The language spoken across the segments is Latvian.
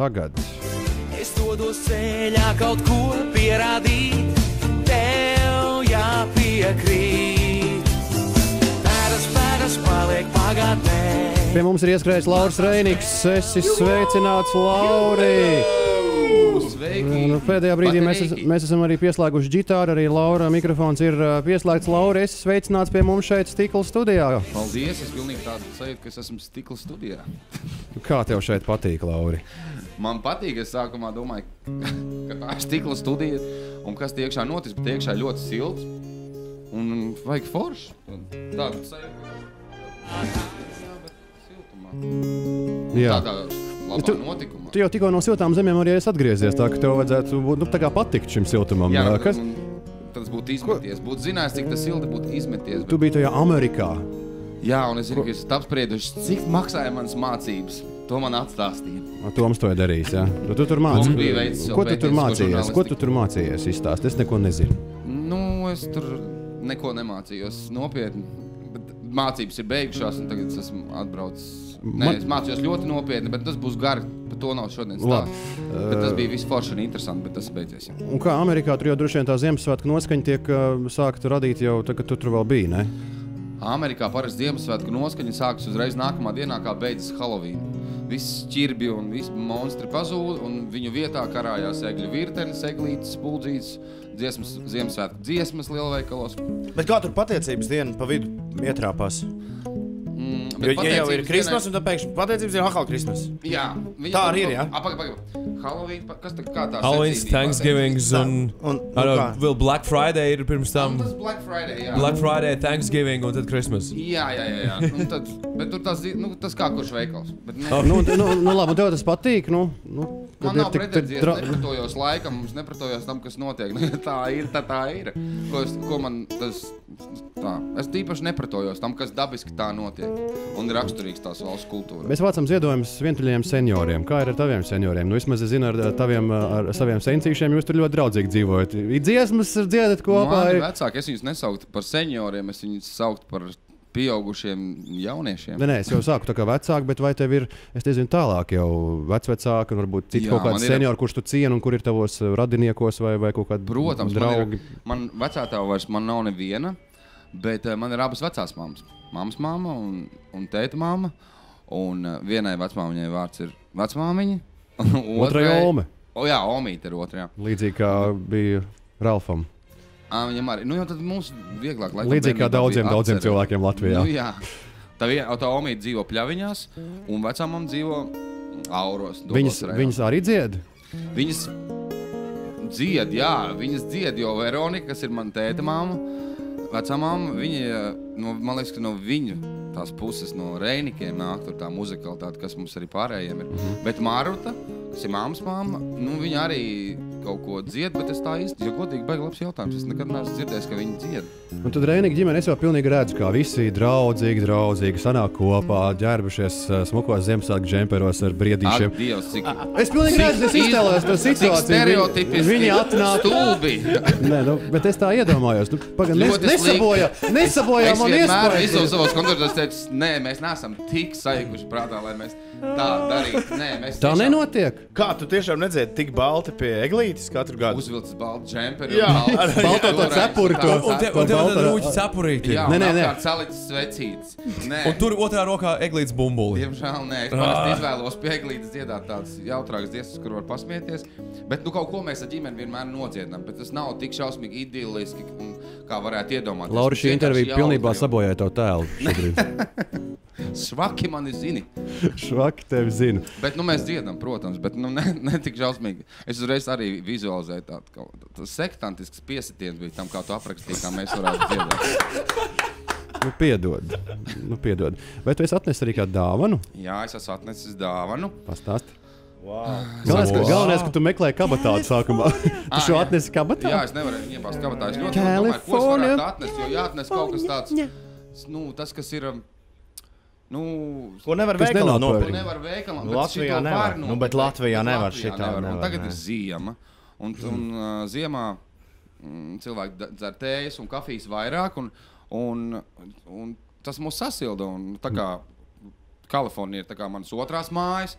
tagad. Es dodos ceļā kaut ko pierādīt, tev jāpiekrīt. Pēdas paliek pagātnē. Pie mums ir ieskrējis Lauris Reiniks. Esi sveicināts, Lauri! Sveiki! Pēdējā brīdī mēs esam arī pieslēguši ģitāru, arī Laura mikrofons ir pieslēgts. Lauri, esi sveicināts pie mums šeit Stikla studijā. Paldies, es pilnīgi tādu sajūtu, ka es esmu Stikla studijā. Kā tev šeit patīk, Lauri? Man patīk, es sākumā domāju, ka tā ir Stikla studija, un kas tie iekšā notiks, bet iekšā ļoti silts, un vajag forši. Tādu sajūtu. Siltumā. Jā. Tādā labā notikumā. Tu jau tikko no siltām zemēm arī esi atgriezies, tā ka tev vajadzētu būt, tā kā patikt šim siltumam. Jā, Kas? tas būtu izmeties. Būtu zinājis, cik tas silti būtu izmeties. Tu biji tajā Amerikā. Jā, un es zinu, ka esmu apsprieduši, cik maksāja manas mācības. To man atstāstīja. Toms to ir darījis, jā? Tu tur mācījies. Bija veids, Ko tu tur mācījies? žurnālistiku. Ko tu tur mācījies? Izstāst, es neko nezinu. Nu, es tur neko nemācījos nopietni. Bet mācības ir beigušās, un tagad es esmu atbraucis. Nē, es mācījos ļoti nopietni, bet tas būs gari. Par to nav šodien stāsts. Bet tas bija viss forši un interesanti, bet tas beidzies. Jā. Un kā Amerikā tur jau droši vien tā Ziemassvētku noskaņa tiek sākta radīt jau tā, ka tu tur vēl biji, ne? Amerikā parasti Ziemassvētku noskaņa sākas uzreiz nākamā dienā, kā beidzas Halloween. Viss ķirbi un visi monstri pazūd, un viņu vietā karājās egļu virtenis, eglītes, spuldzītes, Ziemassvētku dziesmas lielveikalos. Bet kā tur pateicības diena pa vidu ietrāpās? Jo jau ir Krismas, un tad pēkšņi pateicības diena atkal Krismas. Jā. Tā arī ir, jā? Pagaid. Halloween, kas tā kā tā Halloween's, Thanksgivings un vēl Black Friday ir pirms tam. Tas Black Friday, jā. Black Friday, Thanksgiving un tad Christmas. Jā. Bet tur tas kā kurš veikals. Bet, Labi, tev tas patīk, man nav pretenzijas, nepratojos laikam, mums nepratojos tam, kas notiek. Tā ir, tā ir. Ko man tas... Tā. Es tīpaši nepratojos tam, kas dabiski tā notiek. Un ir raksturīgs tās valsts kultūra. Mēs vācam ziedojumus vientuļajiem senioriem. Kā ir ar taviem senioriem? Nu, vismaz es zinu, ar saviem sencīšiem jūs tur ļoti draudzīgi dzīvojat. Ir dziesmas, dziedat kopā. Mani vecāki, es viņus nesauktu par senioriem, es viņus sauktu par pieaugušiem jauniešiem. Nē, es jau sāku tā kā vecāki, bet vai tev ir, es nezinu, tālāk jau vecvecāki, un varbūt citi kaut kādi seniori, kurš tu cieni un kur ir tavos radiniekos vai kaut kādi draugi? Man vecātā vairs nav neviena. Bet man ir abas vecās mammas. Mammas mamma un tēta mamma. Un vienai vecmāmiņai vārds ir vecmāmiņa. Otrai Ome. Jā, Omīte ir otrā. Līdzīgi kā bija Ralfam. Viņam arī. Nu jau tad mums vieglāk laikam. Līdzīgi kā daudziem cilvēkiem Latvijā. Nu jā. Tā Omīte dzīvo Pļaviņās un vecā mamma dzīvo Auros. Viņas arī dzied? Viņas dzied, jā. Viņas dzied, jo Veronika, kas ir man tēta mamma, vecā mamma, man liekas, ka no viņu tās puses, no Reinikiem nāk tur tā muzikalitāte, kas mums arī pārējiem ir. Bet Maruta, kas ir mammas mamma, viņa arī kaut ko dzied, bet es tā īsti, jo godīgi baigi labs jautājums. Es nekad neesmu dzirdējis, ka viņi dzied. Un tad Reinika ģimene, es jau pilnīgi redzu, kā visi draudzīgi sanāk kopā, ģērbušies smukos Ziemassvētku džemperos ar briedīšiem. Ak, Dievs, cik... Es pilnīgi redzu, es iztēlējos to situāciju. Cik stereotipiski. Viņi atnāk. Stulbi. Nē, bet es tā iedomājos. Nesabojā man iespēju. Es vienmēr izdevu savos koncertos, teicu, nē, mēs neesam tik saikuši prātā, lai mēs tā darītu. Tā nenotiek. Kā tu tiešām nedziedi tik balti pie eglītes katru gadu? Uzvilcis baltu džemperi. Jā, balto to cepuri. Un tev tad rūķi cepurīti. Jā, un apkārt salicis svecītes. Un tur otrā rokā eglītes bumbuli. Diemžēl nē, es parasti izvēlos pie eglītes dziedāt tādas jautrākas dziesmas, kur var pasmieties. Bet kaut ko mēs ar ģimeni vienmēr nodziedam, bet tas nav tik šausmīgi idiliski, kā varētu iedomāties. Laura, šī intervija pilnībā sabojāja tavu tēlu šobrīd. Švaki mani zini. Švaki tevi zinu. Bet mēs dziedam, protams, bet ne tik šausmīgi. Es uzreiz arī vizualizēju tādu sektantisks piesitiens bija tam, kā tu aprakstīji, kā mēs varētu dziedāt. Piedod. Vai tu esi atnesis arī kādu dāvanu? Jā, es esmu atnesis dāvanu. Pastāst. Wow. Galvenais, ka tu meklēji kabatādu sākumā. Tu šo atnesi kabatā? Jā, es nevarēju iebāzt kabatā. Es ļoti domāju, ko es varētu atnest, jo jāatnes kaut kas tāds, tas, kas ir... Ko nevar veikalā nopirkt? Nevar veikalā, Latvijā nevar. Bet Latvijā nevar šitā. Tagad ir ziema. Un ziemā cilvēki dzer tējas un kafijas vairāk. Un tas mūs sasilda. Un tā kā Kalifornija ir tā kā manas otrās mājas,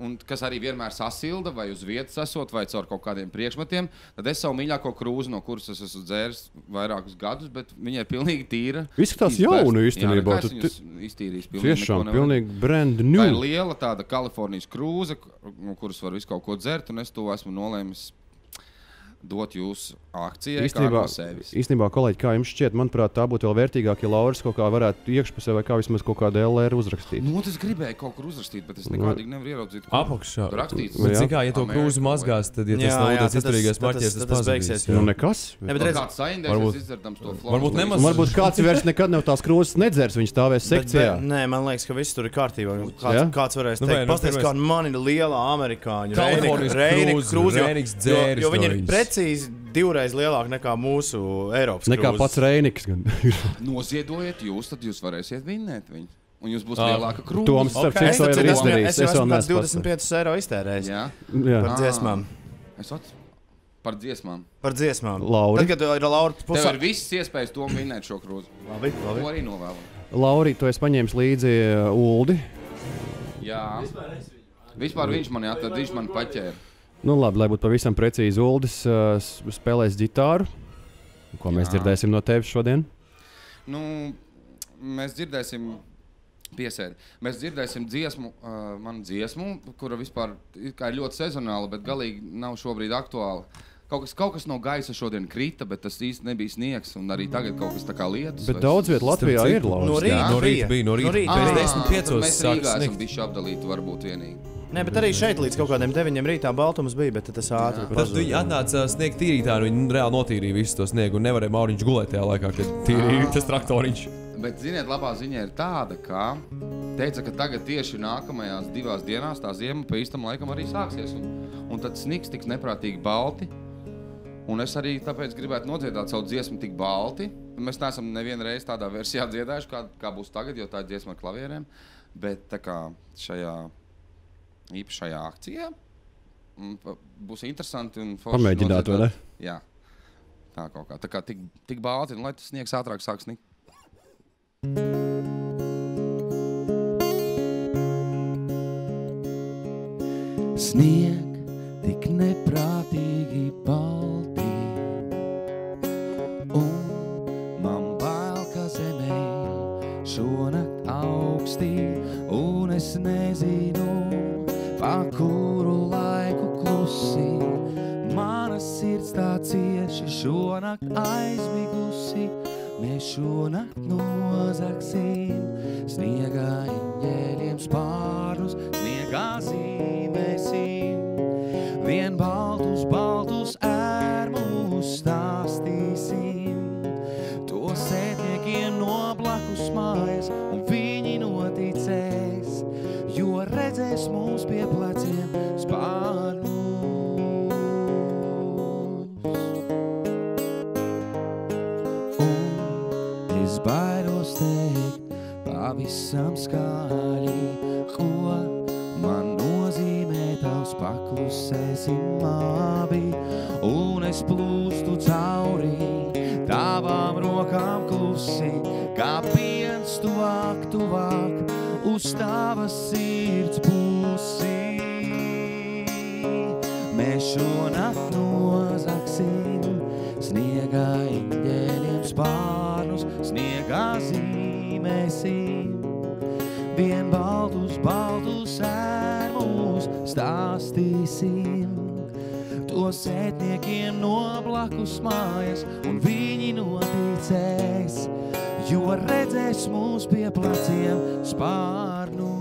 un kas arī vienmēr sasilda, vai uz vietas esot, vai caur kaut kādiem priekšmetiem, tad es savu mīļāko krūzi, no kuras es esmu dzēris vairākus gadus, bet viņai pilnīgi tīra. Izskatās jaunu īstenībā. Iztīrīs pilnīgi brand new. Tā ir liela tāda Kalifornijas krūze, no kuras var visu kaut ko dzert, un es to esmu nolēmis dot jūsu akcijai kā no sevis. Īstenībā, kolēģi, kā jums šķiet, manuprāt, tā būtu vēl vērtīgāk, ja Lauris kaut kā varētu iekšpusē vai kā vismaz kaut kādu LR uzrakstīt. Nu, es gribēju kaut kur uzrakstīt, bet es nekādīgi nevaru ieraudzīt. Apakšā. Tur rakstīts. Cik kā, ja to krūzi mazgās, tad, ja tas nav tāds izturīgais marķies, tas pazudīs. Nu, nekas. Kāds saindēsies izdzerdams to floru. Varbūt nemaz. Varbūt kāds vairs nekad nav tās krūzes nedzers, viņš stāvēs sekcijā. Nē, man liekas, ka viss tur ir kārtībā. Kāds varēs teikt, pasties, kā man ir liela amerikāņu krūze, jo viņi ir precīzi 2 reizes lielāka nekā mūsu Eiropas krūzes. Nekā pats Reiniks. Noziedojiet jūs, tad jūs varēsiet vinnēt viņu. Un jūs būs lielāka krūze. Toms, starp citu, jau ir izdarījis. Es jau esmu 25 eiro iztērējis. Jā. Par dziesmām. Par dziesmām. Par dziesmām. Lauri. Tad, kad ir Laura pusē. Tev ir visas iespējas to vinnēt šo krūzi. Labi. To arī novēlam. Lauri, tu esi paņēmis līdzi Uldi. Jā. Vispār viņš mani atrada, viņš mani paķēra. Nu, labi, lai būtu pavisam precīzi, Uldis spēlēs ģitāru. Ko mēs dzirdēsim no tevis šodien? Nu, mēs dzirdēsim piesēdi. Mēs dzirdēsim manu dziesmu, kura vispār ir ļoti sezonāla, bet galīgi nav šobrīd aktuāla. Kaut kas no gaisa šodien krita, bet tas īsti nebija sniegs, un arī tagad kaut kas tā kā lietus. Bet daudz viet Latvijā ir Lauris. No rīta bija. Pēc 10:05 mēs Rīgā esam bijuši apdalīti varbūt vienīgi. Nē, bet arī šeit līdz kaut kādiem 9 rītā baltums bija, bet tas ātri pazuda. Tad viņi atnāca sniegt tīrītāju, viņi reāli notīrīja visu to sniegu, un nevarēja Mauriņš gulēt tajā laikā, kad tīrīja tas traktoriņš. Bet, ziniet, labā ziņa ir tāda, ka teica, ka tagad tieši nākamajās 2 dienās tā ziema pa īstam laikam arī sāksies, un tad sniks tiks neprātīgi balti, un es arī tāpēc gribētu nodziedāt savu dziesmu tik balti. Mēs neesam nevienu reizi tādā versijā dziedājuši, kā būs tagad, jo tā ir dziesma ar klavierēm, bet tā kā šajā īpašajā akcijā būs interesanti un forši. Pamēģināt, vai ne? Jā, tā kaut kā. Tā kā tik balti, un lai tas sniegs ātrāk sāk snikt. Snieg tik neprātīgi balti, un man bail, ka zemē šonakt augstī, un es nezinu, pa kuru laiku klusi, mana sirds tā cieši šonakt aizmigusi, mēs šonakt nozagsim, sniegā eņģeļiem spārnus, sniegā zīmēsim, vien baltus ērmus stāstīsim, to sētniekiem no blakus mājas, un viņi noticēs, jo redzēs mūs pie pleciem spārnus. Un es baidos teikt pavisam skaļi, ko man nozīmē tavs paklusēsim abi, un es plūstu cauri tavām rokām klusi, kā piens tuvāk, uz tavas sirds pusi. Mēs šonakt nozagsim, sniegā eņģeļiem spārnus, sniegā zīmēsim, vien baltus ērmus stāstīsim, to sētniekiem no blakus mājas, un viņi noticēs, jo redzēs mūs pie pleciem spārnus.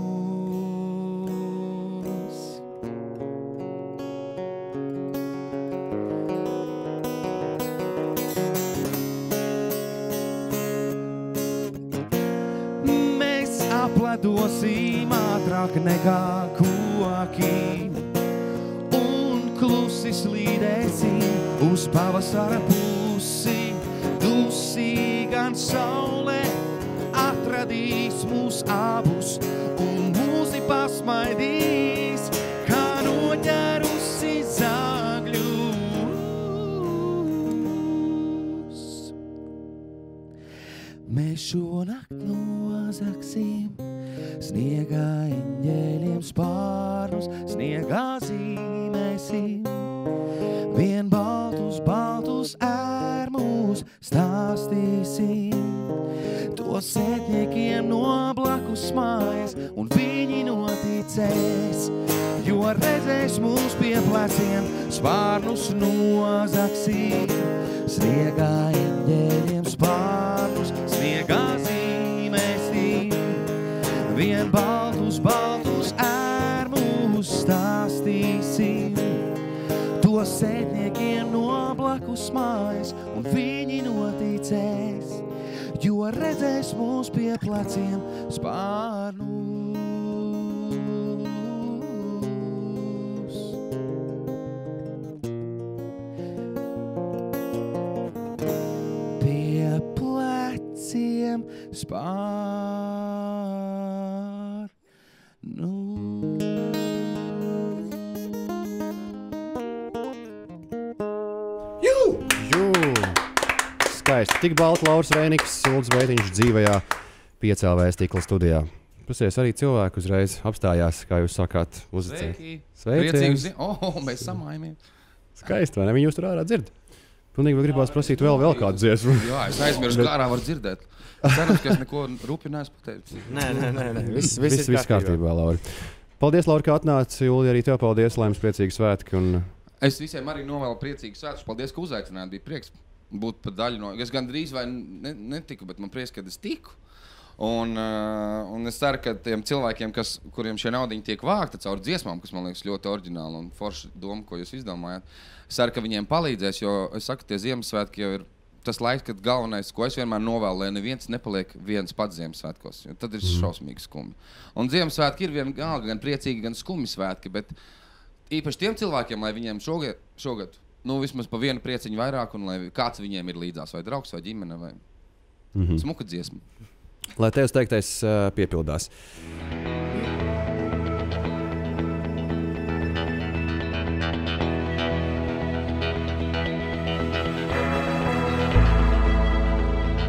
Mēs apledosim ātrāk nekā koki, un klusi slīdēsim uz pavasara pusi, dusī gan saulē atradīs mūs abus, un mūsi pasmaidīs, kā noķerusi zāgļus. Mēs šonakt nozagsim, sniegā eņģeļiem spārnus, sniegā zīmēsim. Vien baltus, baltus ērmus stāstīsim. To sētniekiem no blakus mājas, un viņi noticēs, jo redzēs mūs pie pleciem, spārnus nozaksim. Sniegā eņģeļiem spārnus, sniegā zīmēsim. Vien baltus, baltus ērmus stāstīsim. To sētniekiem no blakus mājas, un viņi noticēs, jo redzēs mūs pie pleciem spārnus. Pie pleciem spārnus. Skaisti. Tik balti Lauris Reiniks, Uldis Beitiņš dzīvajā 5LV stikla studijā. Pasies arī cilvēki uzreiz apstājās, kā jūs sākāt uzticēt. Sveiki! Mēs samājamies. Skaisti, vai ne? Viņi jūs tur ārā dzird. Pilnīgi vēl gribās prasīt vēl kādu dziesmu. Jā, es aizmirsu, kā ārā var dzirdēt. Cerams, ka es neko rupi neesmu pateicis. Nē. Viss kārtībā, Lauri. Paldies, Lauri, ka atnāci. Julija, arī tev paldies. Lai jums priecīgi svētki. Es visiem arī novēlu priecīgus svētkus. Paldies, ka uzaicinājāt. Bija prieks būt par daļu no... Es gandrīz vai netiku, bet man prieks, ka es tiku. Un es ceru, ka tiem cilvēkiem, kuriem šie naudiņi tiek vākti caur dziesmām, kas man liekas ļoti oriģināli un forši doma, ko jūs izdomājāt, es ceru, ka viņiem palīdzēs, jo es saku, tie Ziemassvētki jau ir tas laiks, kad galvenais, ko es vienmēr novēlu, lai neviens nepaliek viens pats Ziemassvētkos, jo tad ir šausmīgi skumji. Un Ziemassvētki ir gan priecīgi, gan skumji svētki, bet īpaši tiem cilvēkiem, lai viņiem šogad vismaz pa vienu prieciņu vairāk, un lai kāds viņiem ir līdzās, vai draugs, vai ģimene, vai smuka dziesma. Lai tevis teiktais piepildās.